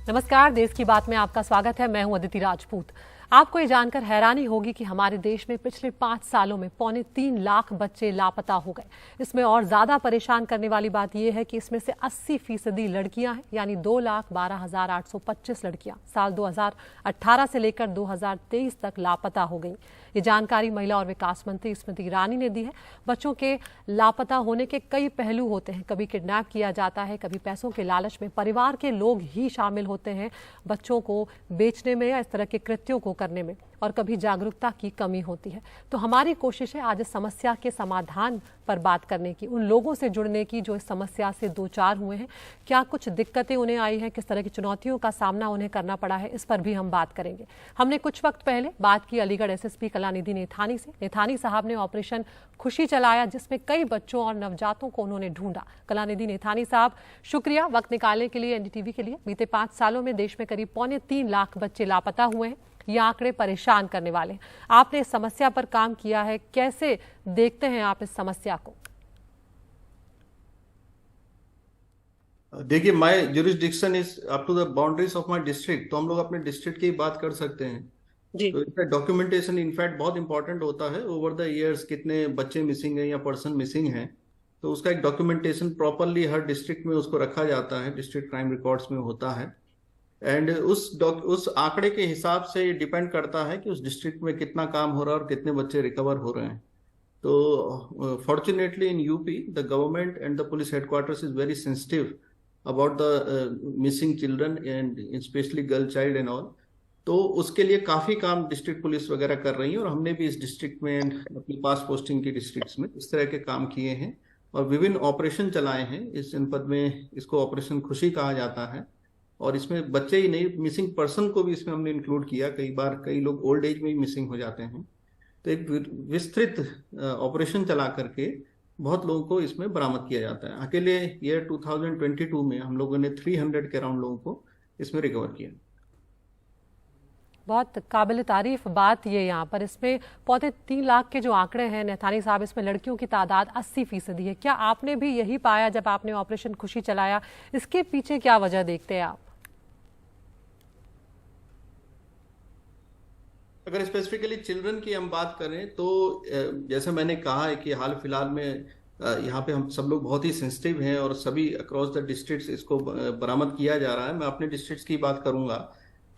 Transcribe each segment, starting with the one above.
नमस्कार, देश की बात में आपका स्वागत है। मैं हूं अदिति राजपूत। आपको ये जानकर हैरानी होगी कि हमारे देश में पिछले 5 सालों में 3.25 लाख बच्चे लापता हो गए। इसमें और ज्यादा परेशान करने वाली बात यह है कि इसमें से 80% लड़कियां हैं, यानी 2,12,825 लड़कियां साल 2018 से लेकर 2023 तक लापता हो गई। ये जानकारी महिला और विकास मंत्री स्मृति ईरानी ने दी है। बच्चों के लापता होने के कई पहलू होते हैं। कभी किडनैप किया जाता है, कभी पैसों के लालच में परिवार के लोग ही शामिल होते हैं बच्चों को बेचने में या इस तरह के कृत्यों को करने में, और कभी जागरूकता की कमी होती है। तो हमारी कोशिश है आज इस समस्या के समाधान पर बात करने की, उन लोगों से जुड़ने की जो इस समस्या से दो चार हुए हैं। क्या कुछ दिक्कतें उन्हें आई हैं, किस तरह की चुनौतियों का सामना उन्हें करना पड़ा है, इस पर भी हम बात करेंगे। हमने कुछ वक्त पहले बात की अलीगढ़ एसएसपी कलानिधि नेथानी से। नेथानी साहब ने ऑपरेशन खुशी चलाया, जिसमें कई बच्चों और नवजातों को उन्होंने ढूंढा। कलानिधि नेथानी साहब, शुक्रिया वक्त निकालने के लिए एनडीटीवी के लिए। बीते 5 सालों में देश में करीब 3.25 लाख बच्चे लापता हुए हैं। ये आंकड़े परेशान करने वाले हैं। आपने इस समस्या पर काम किया है, कैसे देखते हैं आप इस समस्या को? देखिए, my jurisdiction is up to the boundaries of my district, तो हम लोग अपने डिस्ट्रिक्ट की बात कर सकते हैं जी। तो इसका डॉक्यूमेंटेशन इनफैक्ट बहुत इंपॉर्टेंट होता है। ओवर द इयर्स कितने बच्चे मिसिंग हैं या पर्सन मिसिंग हैं, तो उसका एक डॉक्यूमेंटेशन प्रॉपरली हर डिस्ट्रिक्ट में उसको रखा जाता है, डिस्ट्रिक्ट क्राइम रिकॉर्ड्स में होता है। एंड उस आंकड़े के हिसाब से डिपेंड करता है कि उस डिस्ट्रिक्ट में कितना काम हो रहा है और कितने बच्चे रिकवर हो रहे हैं। तो fortunately in UP the government and the police headquarters is very sensitive about the missing children and specially girl child and all. तो उसके लिए काफी काम डिस्ट्रिक्ट पुलिस वगैरह कर रही है, और हमने भी इस डिस्ट्रिक्ट में अपनी पास पोस्टिंग की डिस्ट्रिक्ट्स में इस तरह के काम किए हैं और विभिन्न ऑपरेशन चलाए हैं इस जनपद में। इसको ऑपरेशन खुशी कहा जाता है, और इसमें बच्चे ही नहीं, मिसिंग पर्सन को भी इसमें हमने इंक्लूड किया। कई बार कई लोग ओल्ड एज में ही मिसिंग हो जाते हैं, तो एक विस्तृत ऑपरेशन चला करके बहुत लोगों को इसमें बरामद किया जाता है। अकेले ईयर 2022 में हम लोगों ने 300 के अराउंड लोगों को इसमें रिकवर किया। बहुत काबिल तारीफ बात ये यहाँ पर, इसमें 3.25 लाख के जो आंकड़े हैं नेथानी साहब, इसमें लड़कियों की तादाद 80% है। क्या आपने भी यही पाया जब आपने ऑपरेशन खुशी चलाया? इसके पीछे क्या वजह देखते हैं आप? अगर स्पेसिफिकली चिल्ड्रन की हम बात करें तो जैसे मैंने कहा है कि हाल फिलहाल में यहाँ पे हम सब लोग बहुत ही सेंसिटिव हैं और सभी अक्रॉस द डिस्ट्रिक्ट्स इसको बरामद किया जा रहा है। मैं अपने डिस्ट्रिक्ट्स की बात करूंगा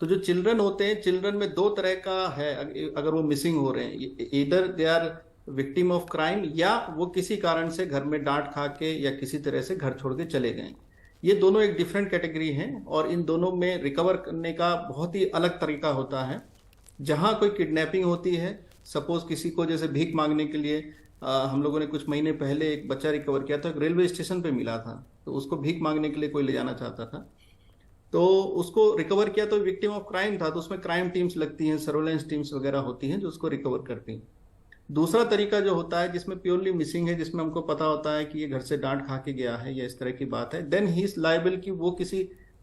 तो जो चिल्ड्रन होते हैं, चिल्ड्रन में 2 तरह का है अगर वो मिसिंग हो रहे हैं। इधर they are victim of crime, या वो किसी कारण से घर में डांट खा के या किसी तरह से घर छोड़ के चले गए। ये दोनों एक डिफरेंट कैटेगरी हैं, और इन दोनों में रिकवर करने का बहुत ही अलग तरीका होता है। जहां कोई किडनैपिंग होती है, सपोज किसी को जैसे भीख मांगने के लिए हम लोगों ने कुछ महीने पहले एक बच्चा रिकवर किया था, रेलवे स्टेशन पे मिला था, तो उसको भीख मांगने के लिए कोई ले जाना चाहता था, तो उसको रिकवर किया। तो विक्टिम ऑफ क्राइम था, तो उसमें क्राइम टीम्स लगती हैं, सर्वेलेंस टीम्स वगैरह होती हैं जो उसको रिकवर करती हैं। दूसरा तरीका जो होता है जिसमें प्योरली मिसिंग है, जिसमें हमको पता होता है कि ये घर से डांट खा के गया है या इस तरह की बात है, देन ही इज लायबल कि वो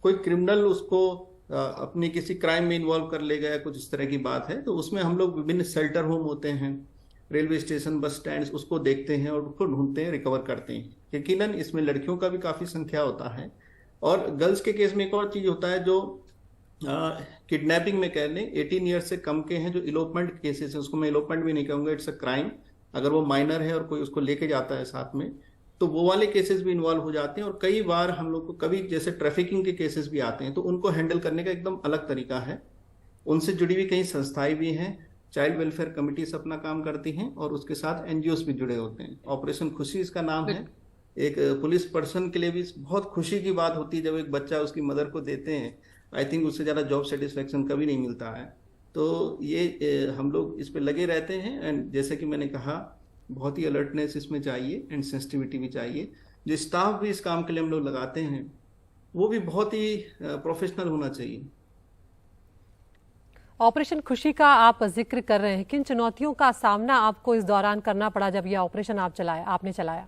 कोई क्रिमिनल उसको अपनी किसी क्राइम में इन्वॉल्व कर ले गया, कुछ इस तरह की बात है। तो उसमें हम लोग विभिन्न शेल्टर होम होते हैं, रेलवे स्टेशन, बस स्टैंड, उसको देखते हैं और उसको ढूंढते हैं, रिकवर करते हैं। यकीनन इसमें लड़कियों का भी काफी संख्या होता है। और गर्ल्स के केस में एक और चीज होता है जो किडनैपिंग में कह लें 18 ईयर्स से कम के हैं, जो इलोपमेंट केसेस है, उसको मैं इलोपमेंट भी नहीं कहूंगा, इट्स अ क्राइम। अगर वो माइनर है और कोई उसको लेके जाता है साथ में, तो वो वाले केसेस भी इन्वॉल्व हो जाते हैं। और कई बार हम लोग को कभी जैसे ट्रैफिकिंग के केसेस भी आते हैं, तो उनको हैंडल करने का एकदम अलग तरीका है। उनसे जुड़ी हुई कई संस्थाएं भी हैं, चाइल्ड वेलफेयर कमिटीज अपना काम करती हैं, और उसके साथ एनजीओस भी जुड़े होते हैं। ऑपरेशन खुशी इसका नाम है। एक पुलिस पर्सन के लिए भी बहुत खुशी की बात होती है जब एक बच्चा उसकी मदर को देते हैं। आई थिंक उससे ज़्यादा जॉब सेटिस्फेक्शन कभी नहीं मिलता है। तो ये हम लोग इस पे लगे रहते हैं, एंड जैसे कि मैंने कहा, बहुत ही अलर्टनेस इसमें चाहिए एंड सेंसिटिविटी भी चाहिए। जो स्टाफ भी इस काम के लिए हम लोग लगाते हैं, वो भी बहुत ही प्रोफेशनल होना चाहिए। ऑपरेशन खुशी का आप जिक्र कर रहे हैं, किन चुनौतियों का सामना आपको इस दौरान करना पड़ा जब यह ऑपरेशन आपने चलाया?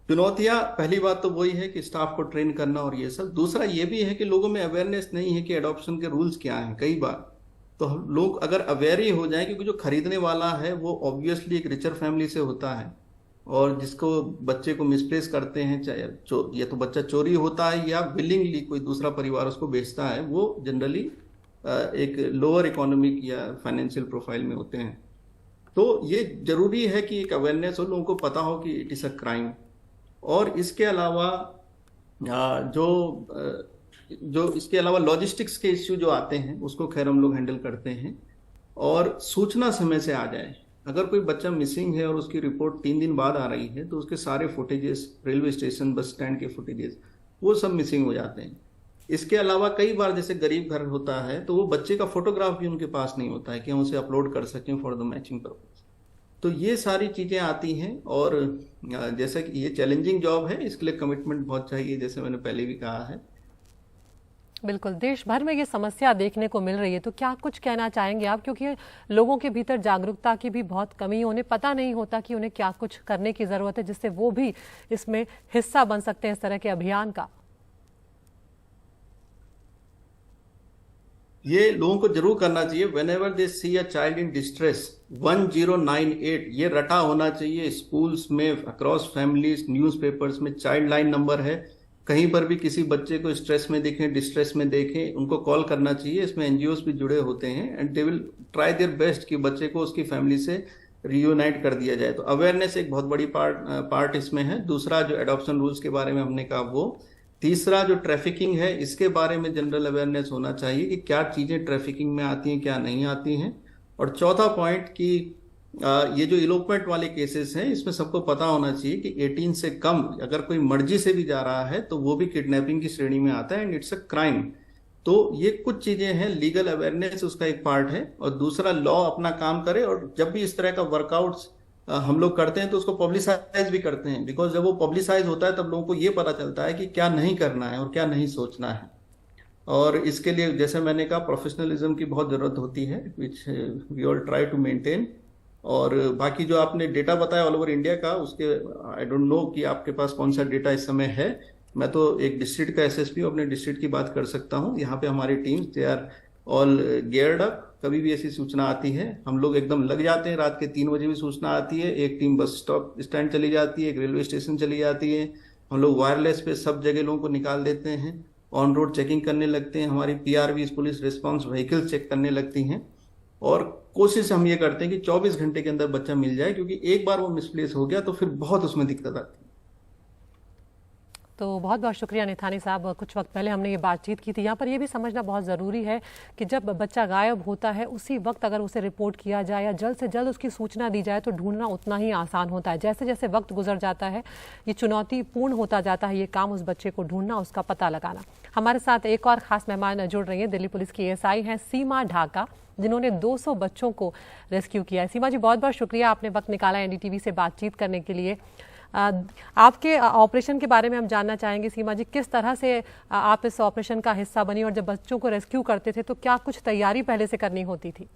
चुनौतियां, पहली बात तो वही है कि स्टाफ को ट्रेन करना और ये सब। दूसरा ये भी है कि लोगों में अवेयरनेस नहीं है कि एडॉप्शन के रूल्स क्या हैं। कई बार तो लोग अगर अवेयर ही हो जाए, क्योंकि जो खरीदने वाला है वो ऑब्वियसली एक रिचर फैमिली से होता है, और जिसको बच्चे को मिसप्लेस करते हैं, चाहे या तो बच्चा चोरी होता है या विलिंगली कोई दूसरा परिवार उसको बेचता है, वो जनरली एक लोअर इकोनॉमिक या फाइनेंशियल प्रोफाइल में होते हैं। तो ये जरूरी है कि एक अवेयरनेस हो, लोगों को पता हो कि इट इज अ क्राइम। और इसके अलावा जो इसके अलावा लॉजिस्टिक्स के इश्यू जो आते हैं उसको खैर हम लोग हैंडल करते हैं। और सूचना समय से आ जाए, अगर कोई बच्चा मिसिंग है और उसकी रिपोर्ट 3 दिन बाद आ रही है तो उसके सारे footages, railway station bus stand के फुटेजेस, वो सब मिसिंग हो जाते हैं। इसके अलावा कई बार जैसे गरीब घर होता है तो वो बच्चे का फोटोग्राफ भी उनके पास नहीं होता है कि हम उसे अपलोड कर सकें फॉर द मैचिंग पर्पज। तो ये सारी चीजें आती हैं। और जैसा कि ये चैलेंजिंग जॉब है, इसके लिए कमिटमेंट बहुत चाहिए, जैसे मैंने पहले भी कहा है। बिल्कुल, देश भर में ये समस्या देखने को मिल रही है, तो क्या कुछ कहना चाहेंगे आप? क्योंकि लोगों के भीतर जागरूकता की भी बहुत कमी है, उन्हें पता नहीं होता कि उन्हें क्या कुछ करने की जरूरत है जिससे वो भी इसमें हिस्सा बन सकते हैं इस तरह के अभियान का। ये लोगों को जरूर करना चाहिए। Whenever they see a child in distress, 1098 ये रटा होना चाहिए स्कूल्स में, अक्रॉस फैमिलीज, न्यूज़पेपर्स में चाइल्ड लाइन नंबर है। कहीं पर भी किसी बच्चे को स्ट्रेस में देखें, डिस्ट्रेस में देखें, उनको कॉल करना चाहिए। इसमें एनजीओस भी जुड़े होते हैं and they will try their best कि बच्चे को उसकी फैमिली से रियूनाइट कर दिया जाए। तो अवेयरनेस एक बहुत बड़ी पार्ट इसमें है। दूसरा जो एडॉप्शन रूल्स के बारे में हमने कहा वो। तीसरा जो ट्रैफिकिंग है, इसके बारे में जनरल अवेयरनेस होना चाहिए कि क्या चीजें ट्रैफिकिंग में आती हैं, क्या नहीं आती हैं। और चौथा पॉइंट कि ये जो इलोपमेंट वाले केसेस हैं, इसमें सबको पता होना चाहिए कि 18 से कम अगर कोई मर्जी से भी जा रहा है तो वो भी किडनैपिंग की श्रेणी में आता है एंड इट्स अ क्राइम। तो ये कुछ चीजें हैं, लीगल अवेयरनेस उसका एक पार्ट है। और दूसरा, लॉ अपना काम करे और जब भी इस तरह का वर्कआउट्स हम लोग करते हैं तो उसको पब्लिसाइज भी करते हैं, बिकॉज जब वो पब्लिसाइज होता है तब लोगों को ये पता चलता है कि क्या नहीं करना है और क्या नहीं सोचना है। और इसके लिए जैसे मैंने कहा, प्रोफेशनलिज्म की बहुत जरूरत होती है, which we all try to maintain. और बाकी जो आपने डेटा बताया ऑल ओवर इंडिया का, उसके आई डोंट नो कि आपके पास कौन सा डेटा इस समय है। मैं तो एक डिस्ट्रिक्ट का एसएसपी अपने डिस्ट्रिक्ट की बात कर सकता हूँ। यहाँ पे हमारी teams they are all geared up. कभी भी ऐसी सूचना आती है हम लोग एकदम लग जाते हैं। रात के 3 बजे भी सूचना आती है, एक टीम बस स्टॉप स्टैंड चली जाती है, एक रेलवे स्टेशन चली जाती है। हम लोग वायरलेस पे सब जगह लोगों को निकाल देते हैं, ऑन रोड चेकिंग करने लगते हैं, हमारी PRV police response vehicles check करने लगती हैं। और कोशिश हम ये करते हैं कि 24 घंटे के अंदर बच्चा मिल जाए, क्योंकि एक बार वो मिसप्लेस हो गया तो फिर बहुत उसमें दिक्कत आती है। तो बहुत बहुत शुक्रिया निथानी साहब। कुछ वक्त पहले हमने ये बातचीत की थी। यहाँ पर ये भी समझना बहुत ज़रूरी है कि जब बच्चा गायब होता है उसी वक्त अगर उसे रिपोर्ट किया जाए या जल्द से जल्द उसकी सूचना दी जाए तो ढूंढना उतना ही आसान होता है। जैसे जैसे वक्त गुजर जाता है ये चुनौतीपूर्ण होता जाता है ये काम, उस बच्चे को ढूंढना, उसका पता लगाना। हमारे साथ एक और खास मेहमान जुड़ रही हैं, दिल्ली पुलिस की एएसआई हैं सीमा ढाका, जिन्होंने 200 बच्चों को रेस्क्यू किया है। सीमा जी, बहुत बहुत शुक्रिया, आपने वक्त निकाला एनडीटीवी से बातचीत करने के लिए। आपके ऑपरेशन के बारे में हम जानना चाहेंगे सीमा जी, किस तरह से आप इस ऑपरेशन का हिस्सा बनी और जब बच्चों को रेस्क्यू करते थे तो क्या कुछ तैयारी पहले से करनी होती थी?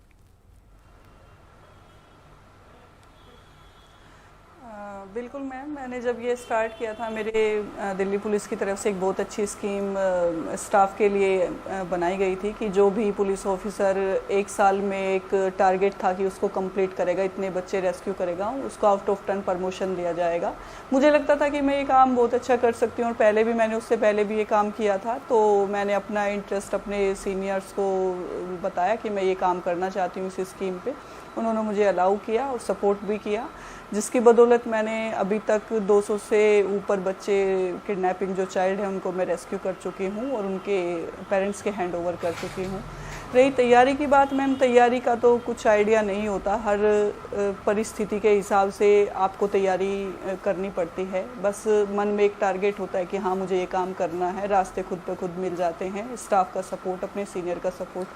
बिल्कुल मैम, मैंने जब ये स्टार्ट किया था, मेरे दिल्ली पुलिस की तरफ से एक बहुत अच्छी स्कीम स्टाफ के लिए बनाई गई थी कि जो भी पुलिस ऑफिसर 1 साल में एक टारगेट था कि उसको कंप्लीट करेगा, इतने बच्चे रेस्क्यू करेगा, उसको आउट ऑफ टर्न प्रमोशन दिया जाएगा। मुझे लगता था कि मैं ये काम बहुत अच्छा कर सकती हूँ और पहले भी मैंने उससे पहले भी ये काम किया था। तो मैंने अपना इंटरेस्ट अपने सीनियर्स को बताया कि मैं ये काम करना चाहती हूँ इस स्कीम पे। उन्होंने मुझे अलाउ किया और सपोर्ट भी किया, जिसकी बदौलत मैंने अभी तक 200 से ऊपर बच्चे किडनैपिंग जो चाइल्ड हैं उनको मैं रेस्क्यू कर चुकी हूँ और उनके पेरेंट्स के हैंड ओवर कर चुकी हूँ। रही तैयारी की बात मैम, तैयारी का तो कुछ आइडिया नहीं होता, हर परिस्थिति के हिसाब से आपको तैयारी करनी पड़ती है। बस मन में एक टारगेट होता है कि हाँ मुझे ये काम करना है, रास्ते खुद पे खुद मिल जाते हैं। स्टाफ का सपोर्ट, अपने सीनियर का सपोर्ट,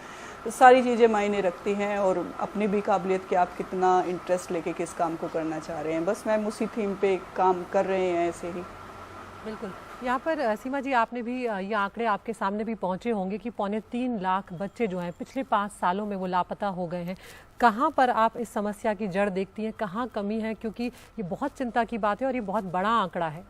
सारी चीज़ें मायने रखती हैं और अपनी भी काबिलियत कि आप कितना इंटरेस्ट लेके किस काम को करना चाह रहे हैं। बस मैम उसी थीम पे काम कर रहे हैं ऐसे ही। बिल्कुल। यहाँ पर सीमा जी, आपने भी ये आंकड़े आपके सामने भी पहुँचे होंगे कि 3.25 लाख बच्चे जो हैं पिछले 5 सालों में वो लापता हो गए हैं। कहाँ पर आप इस समस्या की जड़ देखती हैं, कहाँ कमी है? क्योंकि ये बहुत चिंता की बात है और ये बहुत बड़ा आंकड़ा है।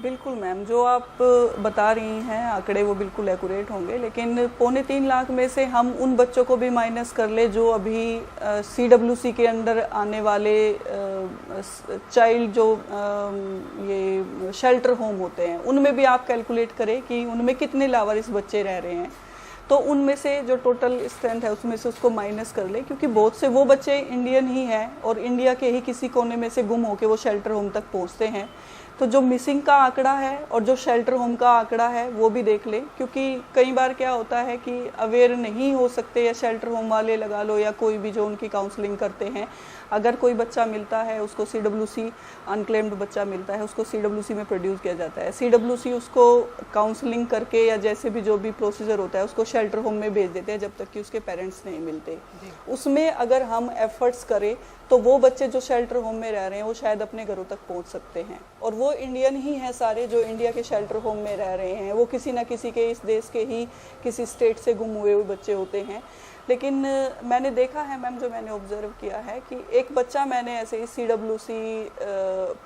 बिल्कुल मैम, जो आप बता रही हैं आंकड़े वो बिल्कुल एक्यूरेट होंगे, लेकिन 2.25 लाख में से हम उन बच्चों को भी माइनस कर ले जो अभी CWC के अंदर आने वाले चाइल्ड जो ये शेल्टर होम होते हैं, उनमें भी आप कैलकुलेट करें कि उनमें कितने लावारिस बच्चे रह रहे हैं, तो उनमें से जो टोटल स्ट्रेंथ है उसमें से उसको माइनस कर ले, क्योंकि बहुत से वो बच्चे इंडियन ही हैं और इंडिया के ही किसी कोने में से गुम होके वो शेल्टर होम तक पहुंचते हैं। तो जो मिसिंग का आंकड़ा है और जो शेल्टर होम का आंकड़ा है वो भी देख लें, क्योंकि कई बार क्या होता है कि अवेयर नहीं हो सकते, या शेल्टर होम वाले लगा लो या कोई भी जो उनकी काउंसलिंग करते हैं, अगर कोई बच्चा मिलता है उसको CWC अनक्लेम्ड बच्चा मिलता है उसको CWC में प्रोड्यूस किया जाता है, CWC उसको काउंसलिंग करके या जैसे भी जो भी प्रोसीजर होता है उसको शेल्टर होम में भेज देते हैं जब तक कि उसके पेरेंट्स नहीं मिलते। उसमें अगर हम एफर्ट्स करें तो वो बच्चे जो शेल्टर होम में रह रहे हैं वो शायद अपने घरों तक पहुंच सकते हैं, और वो इंडियन ही हैं सारे जो इंडिया के शेल्टर होम में रह रहे हैं, वो किसी ना किसी के इस देश के ही किसी स्टेट से गुम हुए बच्चे होते हैं। लेकिन मैंने देखा है मैम, जो मैंने ऑब्जर्व किया है कि एक बच्चा मैंने ऐसे ही CWC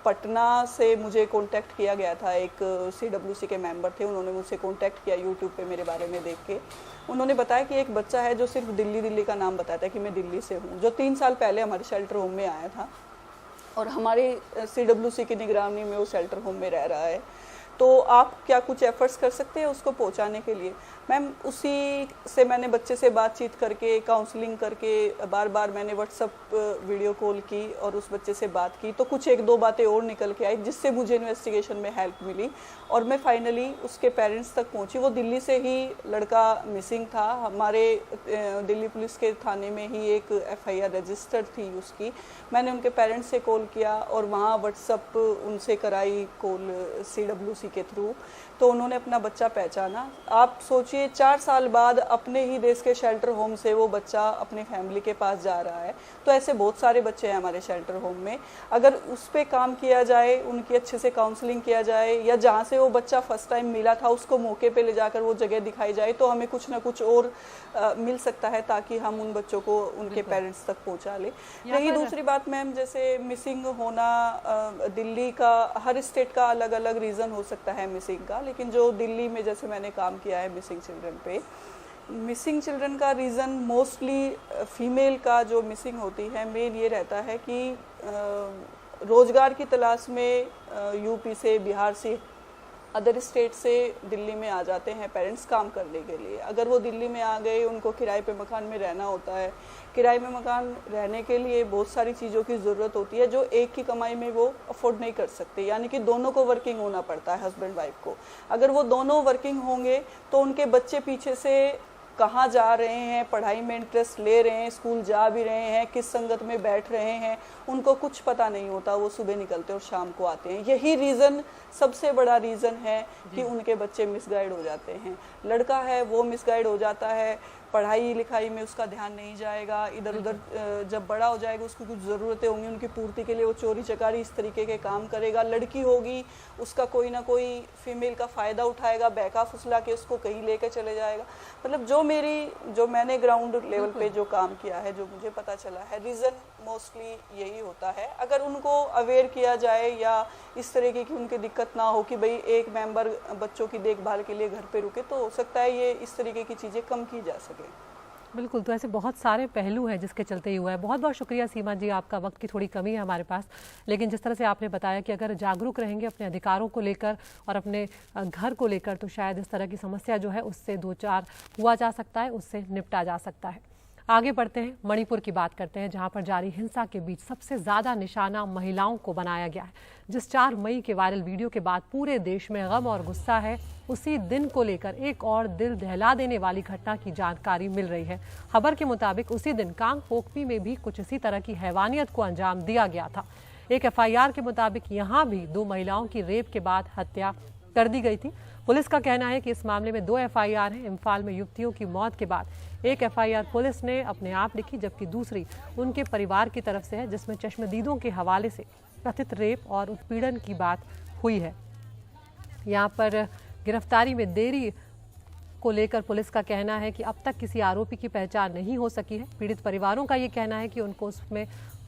पटना से मुझे कांटेक्ट किया गया था, एक CWC के मेंबर थे, उन्होंने मुझसे कांटेक्ट किया यूट्यूब पे मेरे बारे में देख के। उन्होंने बताया कि एक बच्चा है जो सिर्फ दिल्ली का नाम बताता है कि मैं दिल्ली से हूँ, जो 3 साल पहले हमारे शेल्टर होम में आया था और हमारे CWC की निगरानी में वो शेल्टर होम में रह रहा है। तो आप क्या कुछ एफर्ट्स कर सकते हैं उसको पहुंचाने के लिए? मैम, उसी से मैंने बच्चे से बातचीत करके, काउंसलिंग करके, बार बार मैंने व्हाट्सअप वीडियो कॉल की और उस बच्चे से बात की, तो कुछ 1-2 बातें और निकल के आई जिससे मुझे इन्वेस्टिगेशन में हेल्प मिली और मैं फाइनली उसके पेरेंट्स तक पहुंची। वो दिल्ली से ही लड़का मिसिंग था, हमारे दिल्ली पुलिस के थाने में ही एक FIR रजिस्टर्ड थी उसकी। मैंने उनके पेरेंट्स से कॉल किया और वहाँ व्हाट्सअप उनसे कराई कॉल CWC के थ्रू, तो उन्होंने अपना बच्चा पहचाना। आप सोचिए 4 साल बाद अपने ही देश के शेल्टर होम से वो बच्चा अपनी फैमिली के पास जा रहा है। तो ऐसे बहुत सारे बच्चे हैं हमारे शेल्टर होम में, अगर उस पर काम किया जाए, उनकी अच्छे से काउंसलिंग किया जाए, या जहाँ से वो बच्चा फर्स्ट टाइम मिला था उसको मौके पे ले जाकर वो जगह दिखाई जाए, तो हमें कुछ ना कुछ और मिल सकता है ताकि हम उन बच्चों को उनके पेरेंट्स तक पहुँचा लें। रही दूसरी बात मैम, जैसे मिसिंग होना, दिल्ली का, हर स्टेट का अलग अलग रीज़न हो सकता है मिसिंग का, लेकिन जो दिल्ली में जैसे मैंने काम किया है मिसिंग चिल्ड्रन पे, मिसिंग चिल्ड्रन का रीज़न मोस्टली फीमेल का जो मिसिंग होती है मेन ये रहता है कि रोज़गार की तलाश में यूपी से, बिहार से, अदर स्टेट से दिल्ली में आ जाते हैं पेरेंट्स काम करने के लिए। अगर वो दिल्ली में आ गए, उनको किराए पे मकान में रहना होता है, किराए में मकान रहने के लिए बहुत सारी चीज़ों की ज़रूरत होती है जो एक की कमाई में वो अफोर्ड नहीं कर सकते, यानी कि दोनों को वर्किंग होना पड़ता है, हस्बैंड वाइफ को। अगर वो दोनों वर्किंग होंगे तो उनके बच्चे पीछे से कहाँ जा रहे हैं, पढ़ाई में इंटरेस्ट ले रहे हैं, स्कूल जा भी रहे हैं, किस संगत में बैठ रहे हैं, उनको कुछ पता नहीं होता। वो सुबह निकलते और शाम को आते हैं। यही रीज़न सबसे बड़ा रीज़न है कि उनके बच्चे मिसगाइड हो जाते हैं। लड़का है वो मिसगाइड हो जाता है, पढ़ाई लिखाई में उसका ध्यान नहीं जाएगा, इधर उधर जब बड़ा हो जाएगा उसको कुछ ज़रूरतें होंगी, उनकी पूर्ति के लिए वो चोरी चकारी इस तरीके के काम करेगा। लड़की होगी, उसका कोई ना कोई फीमेल का फ़ायदा उठाएगा, बहका फुसला के उसको कहीं लेकर चले जाएगा। मतलब जो मैंने ग्राउंड लेवल पे जो काम किया है, जो मुझे पता चला है, रीज़न मोस्टली यही होता है। अगर उनको अवेयर किया जाए या इस तरीके की उनकी दिक्कत ना हो कि भाई एक मेंबर बच्चों की देखभाल के लिए घर पे रुके, तो हो सकता है ये इस तरीके की चीज़ें कम की जा सके। बिल्कुल, तो ऐसे बहुत सारे पहलू हैं जिसके चलते ही हुआ है। बहुत बहुत शुक्रिया सीमा जी, आपका वक्त की थोड़ी कमी है हमारे पास, लेकिन जिस तरह से आपने बताया कि अगर जागरूक रहेंगे अपने अधिकारों को लेकर और अपने घर को लेकर, तो शायद इस तरह की समस्या जो है उससे 2-4 हुआ जा सकता है, उससे निपटा जा सकता है। आगे बढ़ते हैं, मणिपुर की बात करते हैं, जहां पर जारी हिंसा के बीच सबसे ज्यादा निशाना महिलाओं को बनाया गया है। जिस 4 मई के वायरल वीडियो के बाद पूरे देश में गम और गुस्सा है, उसी दिन को लेकर एक और दिल दहला देने वाली घटना की जानकारी मिल रही है। खबर के मुताबिक उसी दिन कांगपोकपी में भी कुछ इसी तरह की हैवानियत को अंजाम दिया गया था। एक FIR के मुताबिक यहाँ भी 2 महिलाओं की रेप के बाद हत्या कर दी गई थी। पुलिस का कहना है कि इस मामले में 2 FIR हैं। इम्फाल में युवतियों की मौत के बाद एक FIR पुलिस ने अपने आप लिखी, जबकि दूसरी उनके परिवार की तरफ से है, जिसमें चश्मदीदों के हवाले से कथित रेप और उत्पीड़न की बात हुई है। यहाँ पर गिरफ्तारी में देरी को लेकर पुलिस का कहना है कि अब तक किसी आरोपी की पहचान नहीं हो सकी है। पीड़ित परिवारों का ये कहना है कि उनको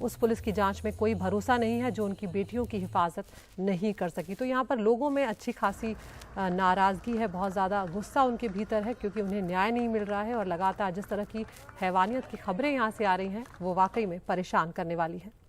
उस पुलिस की जांच में कोई भरोसा नहीं है जो उनकी बेटियों की हिफाजत नहीं कर सकी। तो यहाँ पर लोगों में अच्छी खासी नाराज़गी है, बहुत ज़्यादा गुस्सा उनके भीतर है क्योंकि उन्हें न्याय नहीं मिल रहा है और लगातार जिस तरह की हैवानियत की खबरें यहाँ से आ रही हैं वो वाकई में परेशान करने वाली है।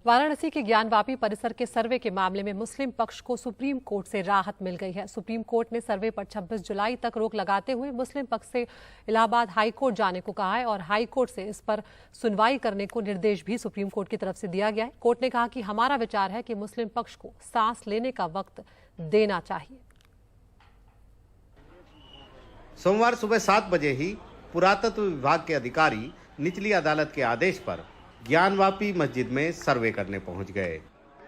वाराणसी के ज्ञानवापी परिसर के सर्वे के मामले में मुस्लिम पक्ष को सुप्रीम कोर्ट से राहत मिल गई है। सुप्रीम कोर्ट ने सर्वे पर 26 जुलाई तक रोक लगाते हुए मुस्लिम पक्ष से इलाहाबाद हाई कोर्ट जाने को कहा है और हाई कोर्ट से इस पर सुनवाई करने को निर्देश भी सुप्रीम कोर्ट की तरफ से दिया गया है। कोर्ट ने कहा कि हमारा विचार है कि मुस्लिम पक्ष को सांस लेने का वक्त देना चाहिए। सोमवार सुबह 7 बजे ही पुरातत्व विभाग के अधिकारी निचली अदालत के आदेश पर ज्ञानवापी मस्जिद में सर्वे करने पहुंच गए।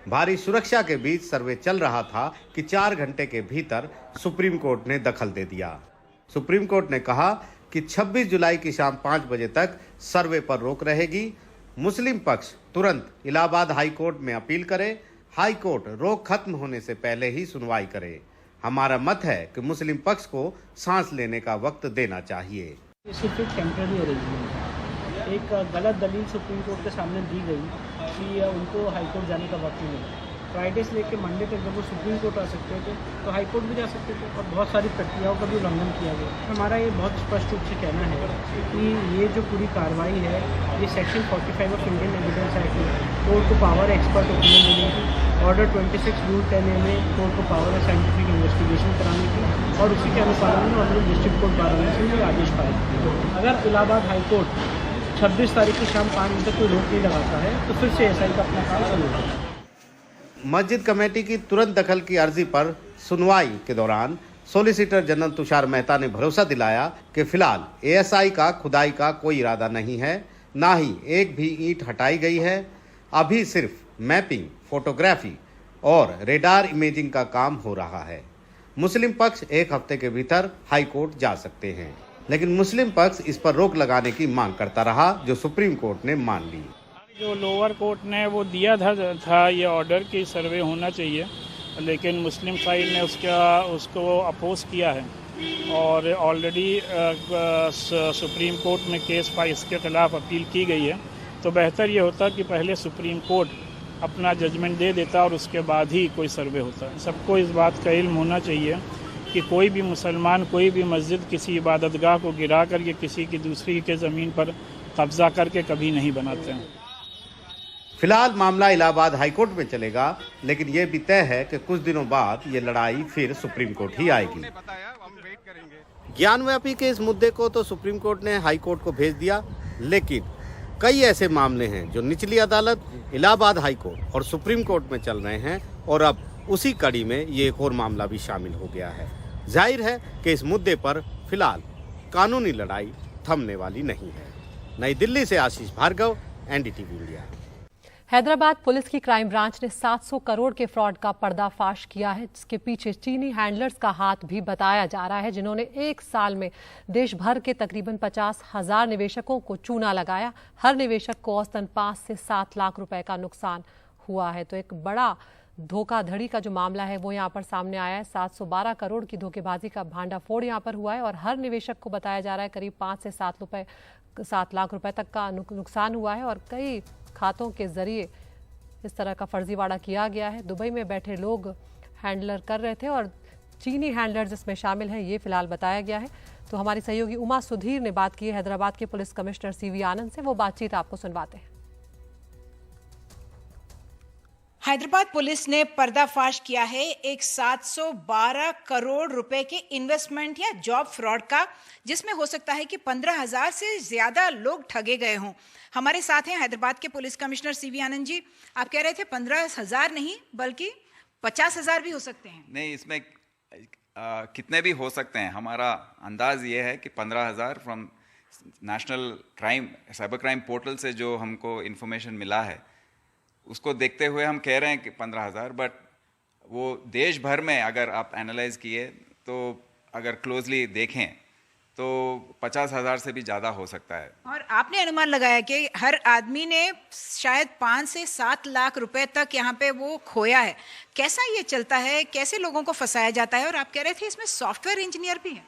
भारी सुरक्षा के बीच सर्वे चल रहा था कि 4 घंटे के भीतर सुप्रीम कोर्ट ने दखल दे दिया। सुप्रीम कोर्ट ने कहा कि 26 जुलाई की शाम 5 बजे तक सर्वे पर रोक रहेगी। मुस्लिम पक्ष तुरंत इलाहाबाद हाई कोर्ट में अपील करे। हाई कोर्ट रोक खत्म होने से पहले ही सुनवाई करे। हमारा मत है कि मुस्लिम पक्ष को सांस लेने का वक्त देना चाहिए। ये सिर्फ एक टेम्पररी अरेंजमेंट है। एक गलत दलील सुप्रीम कोर्ट के सामने दी गई कि उनको हाई कोर्ट जाने का वक्त नहीं मिला। फ्राइडे से लेकर मंडे तक जब वो सुप्रीम कोर्ट आ सकते थे तो हाई कोर्ट भी जा सकते थे और बहुत सारी प्रक्रियाओं का भी उल्लंघन किया गया। हमारा ये बहुत स्पष्ट रूप से कहना है कि ये जो पूरी कार्रवाई है ये section 45 of Indian evidence act में कोर्ट को पावर एक्सपर्ट ओपिनियन देने की, ऑर्डर 26 रूल 10A में कोर्ट को पावर है साइंटिफिक इन्वेस्टिगेशन कराने की और उसी के अनुपालन में ऑनरेबल डिस्ट्रिक्ट कोर्ट वाराणसी ने आदेश पारित किया। अगर इलाहाबाद हाई कोर्ट 26 तारीख की शाम 5 बजे तक कोई रोक नहीं लगाता है तो फिर से एसआई का अपना काम शुरू होगा। मस्जिद कमेटी की तुरंत दखल की अर्जी पर सुनवाई के दौरान सॉलिसिटर जनरल तुषार मेहता ने भरोसा दिलाया कि फिलहाल एएसआई का खुदाई का कोई इरादा नहीं है, ना ही एक भी ईंट हटाई गई है। अभी सिर्फ मैपिंग, फोटोग्राफी और रेडार इमेजिंग का काम हो रहा है। मुस्लिम पक्ष 1 हफ्ते के भीतर हाई कोर्ट जा सकते हैं, लेकिन मुस्लिम पक्ष इस पर रोक लगाने की मांग करता रहा, जो सुप्रीम कोर्ट ने मान ली। जो लोअर कोर्ट ने वो दिया था ये ऑर्डर कि सर्वे होना चाहिए, लेकिन मुस्लिम साइड ने उसको अपोज किया है और ऑलरेडी सुप्रीम कोर्ट में केस इसके खिलाफ अपील की गई है। तो बेहतर ये होता कि पहले सुप्रीम कोर्ट अपना जजमेंट दे देता और उसके बाद ही कोई सर्वे होता। सबको इस बात का इल्म होना चाहिए कि कोई भी मुसलमान कोई भी मस्जिद किसी इबादतगाह को गिरा कर या किसी की दूसरी के ज़मीन पर कब्जा करके कभी नहीं बनाते हैं। फिलहाल मामला इलाहाबाद हाईकोर्ट में चलेगा, लेकिन यह भी तय है कि कुछ दिनों बाद ये लड़ाई फिर सुप्रीम कोर्ट ही आएगी। ज्ञानव्यापी के इस मुद्दे को तो सुप्रीम कोर्ट ने हाई कोर्ट को भेज दिया, लेकिन कई ऐसे मामले हैं जो निचली अदालत, इलाहाबाद हाई कोर्ट और सुप्रीम कोर्ट में चल रहे हैं और अब उसी कड़ी में ये एक और मामला भी शामिल हो गया है। जाहिर है कि इस मुद्दे पर फिलहाल कानूनी लड़ाई थमने वाली नहीं है। नई दिल्ली से Ashish Bhargava, NDTV India. Hyderabad police की क्राइम ब्रांच ने 700 करोड़ के फ्रॉड का पर्दाफाश किया है, जिसके पीछे चीनी हैंडलर्स का हाथ भी बताया जा रहा है, जिन्होंने एक साल में देश भर के तकरीबन 50,000 निवेशकों को चूना लगाया। हर निवेशक को औसतन 5 से 7 लाख रुपए का नुकसान हुआ है। तो एक बड़ा धोखाधड़ी का जो मामला है वो यहाँ पर सामने आया है। 712 करोड़ की धोखेबाजी का भांडाफोड़ यहाँ पर हुआ है और हर निवेशक को बताया जा रहा है करीब 5 से 7 लाख रुपए तक का नुकसान हुआ है और कई खातों के जरिए इस तरह का फर्जीवाड़ा किया गया है। दुबई में बैठे लोग हैंडलर कर रहे थे और चीनी हैंडलर जिसमें शामिल हैं ये फिलहाल बताया गया है। तो हमारी सहयोगी उमा सुधीर ने बात की है हैदराबाद के पुलिस कमिश्नर सीवी आनंद से, वो बातचीत आपको सुनवाते हैं। हैदराबाद पुलिस ने पर्दाफाश किया है एक 712 करोड़ रुपए के इन्वेस्टमेंट या जॉब फ्रॉड का, जिसमें हो सकता है कि 15,000 से ज्यादा लोग ठगे गए हों। हमारे साथ हैं हैदराबाद के police commissioner CV Anand ji. आप कह रहे थे 15,000 नहीं बल्कि 50,000 भी हो सकते हैं। नहीं, इसमें कितने भी हो सकते हैं। हमारा अंदाज ये है कि 15,000 from national crime cyber crime portal से जो हमको इन्फॉर्मेशन मिला है उसको देखते हुए हम कह रहे हैं कि 15,000, बट वो देश भर में अगर आप एनालाइज किए तो अगर क्लोजली देखें तो 50,000 से भी ज़्यादा हो सकता है। और आपने अनुमान लगाया कि हर आदमी ने शायद 5 से 7 लाख रुपए तक यहाँ पे वो खोया है। कैसा ये चलता है, कैसे लोगों को फंसाया जाता है? और आप कह रहे थे इसमें सॉफ्टवेयर इंजीनियर भी हैं।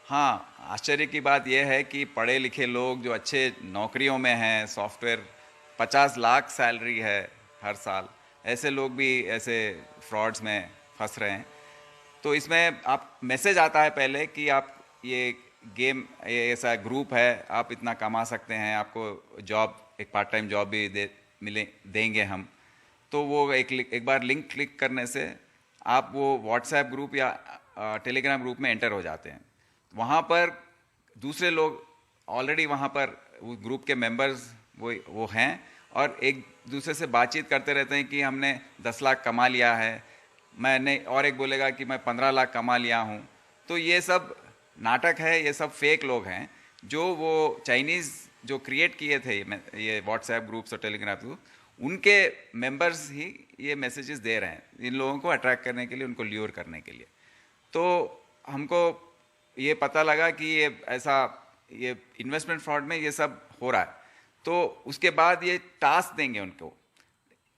हाँ, आश्चर्य की बात यह है कि पढ़े लिखे लोग जो अच्छे नौकरियों में हैं, सॉफ्टवेयर 50 लाख सैलरी है हर साल, ऐसे लोग भी ऐसे फ्रॉड्स में फंस रहे हैं। तो इसमें आप मैसेज आता है पहले कि आप ये गेम, ये ऐसा ग्रुप है, आप इतना कमा सकते हैं, आपको जॉब, एक पार्ट टाइम जॉब भी देंगे हम। तो वो एक बार लिंक क्लिक करने से आप वो व्हाट्सएप ग्रुप या टेलीग्राम ग्रुप में एंटर हो जाते हैं। वहाँ पर दूसरे लोग ऑलरेडी वहाँ पर वो ग्रुप के मेंबर्स वो हैं और एक दूसरे से बातचीत करते रहते हैं कि हमने 10 लाख कमा लिया है, मैंने, और एक बोलेगा कि मैं 15 लाख कमा लिया हूँ। तो ये सब नाटक है, ये सब फेक लोग हैं जो वो चाइनीज़ जो क्रिएट किए थे ये व्हाट्सएप ग्रुप्स और टेलीग्राम ग्रुप, उनके मेंबर्स ही ये मैसेजेस दे रहे हैं इन लोगों को अट्रैक्ट करने के लिए, उनको ल्यूर करने के लिए। तो हमको ये पता लगा कि ये इन्वेस्टमेंट फ्रॉड में ये सब हो रहा है। तो उसके बाद ये टास्क देंगे उनको।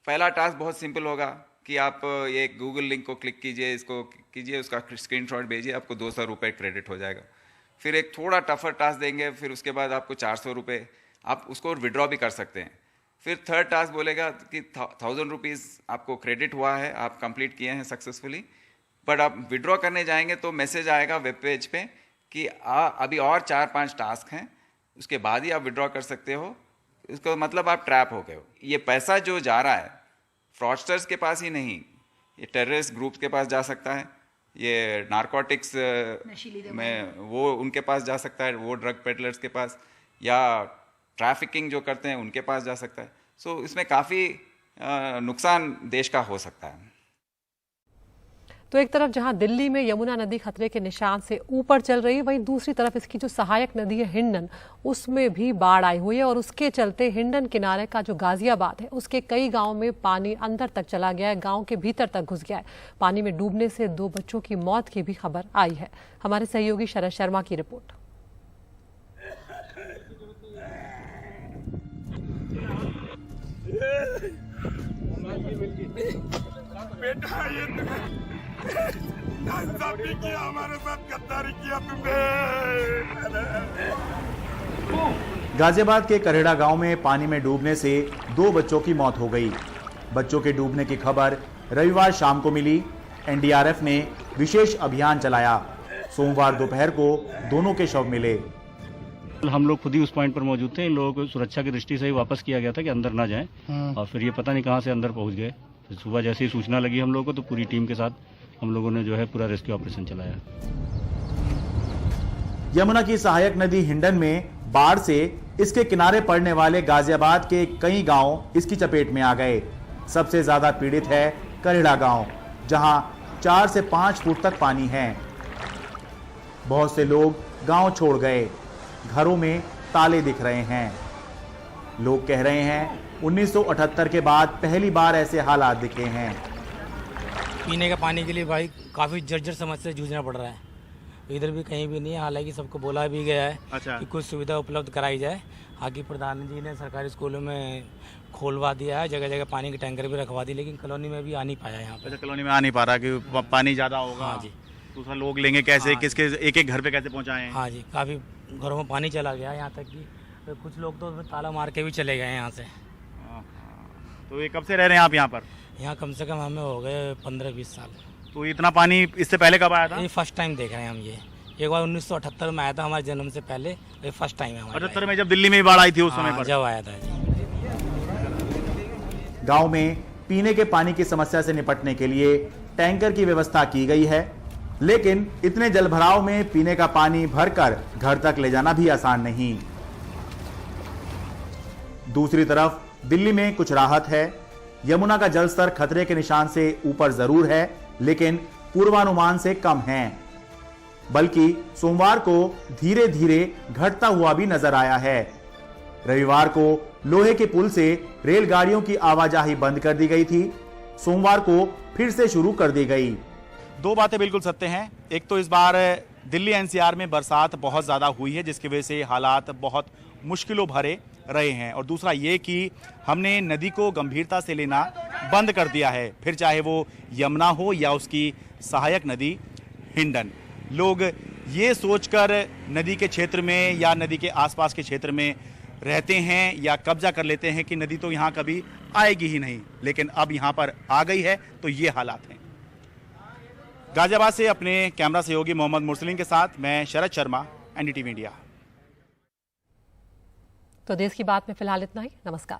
पहला टास्क बहुत सिंपल होगा कि आप ये गूगल लिंक को क्लिक कीजिए, इसको कीजिए, उसका स्क्रीनशॉट भेजिए, आपको 200 रुपये क्रेडिट हो जाएगा। फिर एक थोड़ा टफर टास्क देंगे, फिर उसके बाद आपको 400 रुपये, आप उसको विड्रॉ भी कर सकते हैं। फिर थर्ड टास्क बोलेगा कि 1000 रुपीज़ आपको क्रेडिट हुआ है, आप कंप्लीट किए हैं सक्सेसफुली, बट आप विड्रॉ करने जाएंगे तो मैसेज आएगा वेब पेज पे कि अभी और 4-5 टास्क हैं, उसके बाद ही आप विड्रॉ कर सकते हो। इसका मतलब आप ट्रैप हो गए हो। ये पैसा जो जा रहा है फ्रॉडस्टर्स के पास ही नहीं, ये टेररिस्ट ग्रुप्स के पास जा सकता है, ये नारकोटिक्स में वो उनके पास जा सकता है, वो ड्रग पेडलर्स के पास, या ट्रैफिकिंग जो करते हैं उनके पास जा सकता है। सो इसमें काफ़ी नुकसान देश का हो सकता है। तो एक तरफ जहां दिल्ली में यमुना नदी खतरे के निशान से ऊपर चल रही है, वहीं दूसरी तरफ इसकी जो सहायक नदी है हिंडन, उसमें भी बाढ़ आई हुई है और उसके चलते हिंडन किनारे का जो गाजियाबाद है उसके कई गांवों में पानी अंदर तक चला गया है, गांव के भीतर तक घुस गया है। पानी में डूबने से 2 बच्चों की मौत की भी खबर आई है। हमारे सहयोगी शरद शर्मा की रिपोर्ट। किया हमारे साथ गद्दारी किया तुमने। गाजियाबाद के करेड़ा गांव में पानी में डूबने से 2 बच्चों की मौत हो गई। बच्चों के डूबने की खबर रविवार शाम को मिली। एनडीआरएफ ने विशेष अभियान चलाया। सोमवार दोपहर को दोनों के शव मिले। हम लोग खुद ही उस पॉइंट पर मौजूद थे। इन लोगों को सुरक्षा की दृष्टि से ही वापस किया गया था कि अंदर ना जाएं, और फिर ये पता नहीं कहां से अंदर पहुंच गए। फिर सुबह जैसे ही सूचना लगी हम लोगों को, तो पूरी टीम के साथ हम लोगों ने जो है पूरा रेस्क्यू ऑपरेशन चलाया। यमुना की सहायक नदी हिंडन में बाढ़ से इसके किनारे पड़ने वाले गाजियाबाद के कई गांव इसकी चपेट में आ गए। सबसे ज्यादा पीड़ित है करेड़ा गांव, जहां 4 से 5 फुट तक पानी है। बहुत से लोग गांव छोड़ गए। घरों में ताले दिख रहे हैं। लोग कह रहे हैं 1978 के बाद पहली बार ऐसे हालात दिखे हैं। पीने का पानी के लिए भाई काफ़ी जर्जर समस्या से जूझना पड़ रहा है। इधर भी कहीं भी नहीं है। हालांकि सबको बोला भी गया है कि कुछ सुविधा उपलब्ध कराई जाए। आगे प्रधान जी ने सरकारी स्कूलों में खोलवा दिया है, जगह जगह पानी के टैंकर भी रखवा दी, लेकिन कॉलोनी में भी आ नहीं पाया। यहाँ पर कॉलोनी में आ नहीं पा रहा कि पानी ज़्यादा होगा। हाँ जी। दूसरा लोग लेंगे कैसे? हाँ, किसके एक घर पे कैसे पहुँचाएं? हाँ जी, काफ़ी घरों में पानी चला गया यहाँ तक कि कुछ लोग तो ताला मार के भी चले गए यहाँ से। तो ये कब से रह रहे हैं आप यहाँ पर? यहाँ कम से कम हमें हो गए 15-20 साल। तो इतना पानी इससे पहले कब आया था? ये फर्स्ट टाइम देख रहे हैं हम। ये एक बार 1978 में आया था हमारे जन्म से पहले, ये फर्स्ट टाइम है हमारा। 78 में जब दिल्ली में बाढ़ आई थी उस समय पर जब आया था। गांव में पीने के पानी की समस्या से निपटने के लिए टैंकर की व्यवस्था की गई है, लेकिन इतने जलभराव में पीने का पानी भरकर घर तक ले जाना भी आसान नहीं। दूसरी तरफ दिल्ली में कुछ राहत है। यमुना का जलस्तर खतरे के निशान से ऊपर जरूर है, लेकिन पूर्वानुमान से कम है। बल्कि सोमवार को धीरे धीरे घटता हुआ भी नजर आया है। रविवार को लोहे के पुल से रेलगाड़ियों की आवाजाही बंद कर दी गई थी। सोमवार को फिर से शुरू कर दी गई। 2 बातें बिल्कुल सत्य हैं। एक तो इस बार दिल्ली एनसीआर में बरसात बहुत ज़्यादा हुई है, जिसकी वजह से हालात बहुत मुश्किलों भरे रहे हैं। और दूसरा ये कि हमने नदी को गंभीरता से लेना बंद कर दिया है, फिर चाहे वो यमुना हो या उसकी सहायक नदी हिंडन। लोग ये सोचकर नदी के क्षेत्र में या नदी के आसपास के क्षेत्र में रहते हैं या कब्जा कर लेते हैं कि नदी तो यहाँ कभी आएगी ही नहीं, लेकिन अब यहाँ पर आ गई है तो ये हालात हैं। गाजियाबाद से अपने कैमरा सहयोगी मोहम्मद मुरसलीन के साथ मैं शरद शर्मा, एनडीटीवी इंडिया। तो देश की बात में फिलहाल इतना ही। नमस्कार।